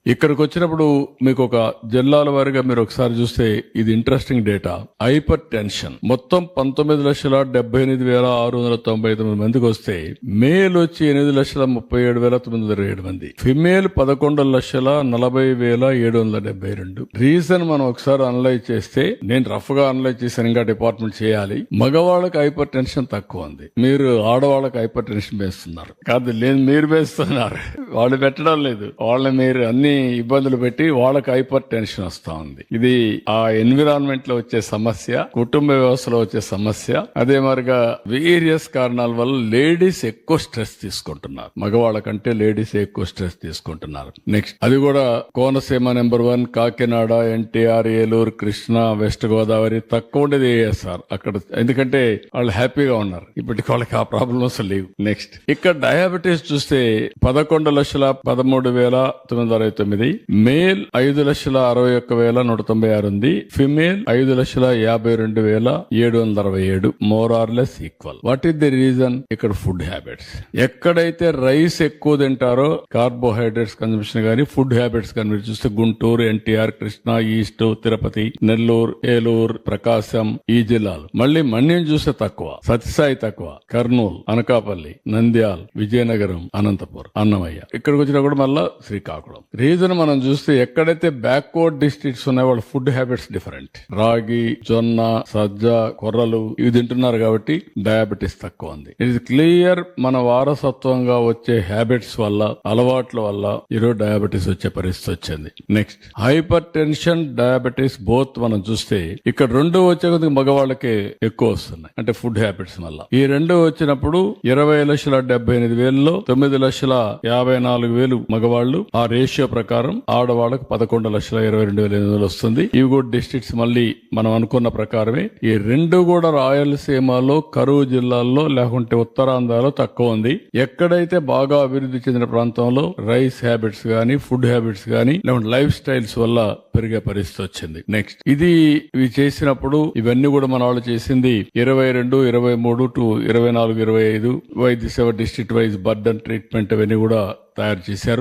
ఇక్కడికి వచ్చినప్పుడు మీకు ఒక జిల్లాల వారీగా మీరు ఒకసారి చూస్తే ఇది ఇంట్రెస్టింగ్ డేటా. హైపర్ టెన్షన్ మొత్తం 19,78,699 మందికి వస్తే మేల్ వచ్చి 8,37,927 మంది, ఫిమేల్ 11,40,772. రీజన్ మనం ఒకసారి అనలైజ్ చేస్తే, నేను రఫ్ గా అనలైజ్ చేశాను, ఇంకా డిపార్ట్మెంట్ చేయాలి. మగవాళ్ళకి హైపర్ టెన్షన్ తక్కువ ఉంది, మీరు ఆడవాళ్ళకి హైపర్ టెన్షన్ వేస్తున్నారు. కాదు లేదు, మీరు వేస్తున్నారు, వాళ్ళు పెట్టడం లేదు. వాళ్ళని మీరు అన్ని ఇబ్బందులు పెట్టి వాళ్ళకి హైపర్ టెన్షన్ వస్తా ఉంది. ఇది ఆ ఎన్విరాన్మెంట్ లో వచ్చే సమస్య, కుటుంబ వ్యవస్థలో వచ్చే సమస్య. అదే మరిగా వేరియస్ కారణాల వల్ల లేడీస్ ఎక్కువ స్ట్రెస్ తీసుకుంటున్నారు, మగవాళ్ళ కంటే లేడీస్ ఎక్కువ స్ట్రెస్ తీసుకుంటున్నారు. నెక్స్ట్ అది కూడా కోనసీమ నెంబర్ 1, కాకినాడ, ఎన్టీఆర్, ఏలూరు, కృష్ణా, వెస్ట్ గోదావరి, తక్కువ ఉండేది ఏఎస్ఆర్ అక్కడ, ఎందుకంటే వాళ్ళు హ్యాపీగా ఉన్నారు, ఇప్పటికి వాళ్ళకి ఆ ప్రాబ్లమ్స్ లేవు. నెక్స్ట్ ఇక్కడ డయాబెటీస్ చూస్తే 11,13,969, మేల్ 5,61,196 ఉంది, female 5,52,767. More or less equal. What is the reason? ఇక్కడ ఫుడ్ హ్యాబిట్స్. ఎక్కడైతే రైస్ ఎక్కువ తింటారో కార్బోహైడ్రేట్స్ కన్సంప్షన్ గానీ ఫుడ్ హ్యాబిట్స్ కానీ మీరు చూస్తే గుంటూరు, ఎన్టీఆర్, కృష్ణా, ఈస్ట్, తిరుపతి, నెల్లూరు, ఏలూరు, ప్రకాశం ఈ జిల్లాలు. మళ్ళీ మన్యం చూస్తే తక్కువ, సత్యసాయి తక్కువ, కర్నూలు, అనకాపల్లి, నంద్యాల, విజయనగరం, అనంతపురం, అన్నమయ్య. ఇక్కడికి వచ్చినా కూడా మళ్ళా శ్రీకాకుళం. రీజన్ మనం చూస్తే ఎక్కడైతే బ్యాక్వర్డ్ డిస్ట్రిక్ట్స్ ఉన్నాయో వాళ్ళ ఫుడ్ హ్యాబిట్స్ డిఫరెంట్. రాగి, జొన్న, సజ్జ, కొర్రలు ఇవి తింటున్నారు కాబట్టి డయాబెటీస్ తక్కువ ఉంది. ఇట్ ఇస్ క్లియర్, మన వారసత్వంగా వచ్చే హ్యాబిట్స్ వల్ల, అలవాట్ల వల్ల ఈరోజు డయాబెటీస్ వచ్చే పరిస్థితి వచ్చింది. Next hyper tension, diabetes both మనం చూస్తే ఇక్కడ రెండు వచ్చే కొద్దిగా మగవాళ్ళకే ఎక్కువ వస్తున్నాయి, అంటే ఫుడ్ హ్యాబిట్స్ వల్ల. ఈ రెండు వచ్చినప్పుడు 20,78,000లో 9,54,000 మగవాళ్ళు. ఆ రేషియో ప్రకారం ఆడవాళ్ళకు 11,22,800 వస్తుంది. ఇవి కూడా డిస్ట్రిక్ట్స్ మళ్ళీ మనం అనుకున్న ప్రకారమే. ఈ రెండు కూడా రాయలసీమలో, కరువు జిల్లాల్లో, లేకుంటే ఉత్తరాంధ్రలో తక్కువ ఉంది. ఎక్కడైతే బాగా అభివృద్ధి చెందిన ప్రాంతంలో రైస్ హ్యాబిట్స్ గానీ, ఫుడ్ హ్యాబిట్స్ గానీ, లేకుంటే లైఫ్ స్టైల్స్ వల్ల పెరిగే పరిస్థితి వచ్చింది. నెక్స్ట్ ఇవి చేసినప్పుడు ఇవన్నీ కూడా మన వాళ్ళు చేసింది 22, 23 to 24, 25 వైద్య సేవ డిస్ట్రిక్ట్ వైజ్ బర్డన్ ట్రీట్మెంట్ అవన్నీ కూడా తయారు చేశారు.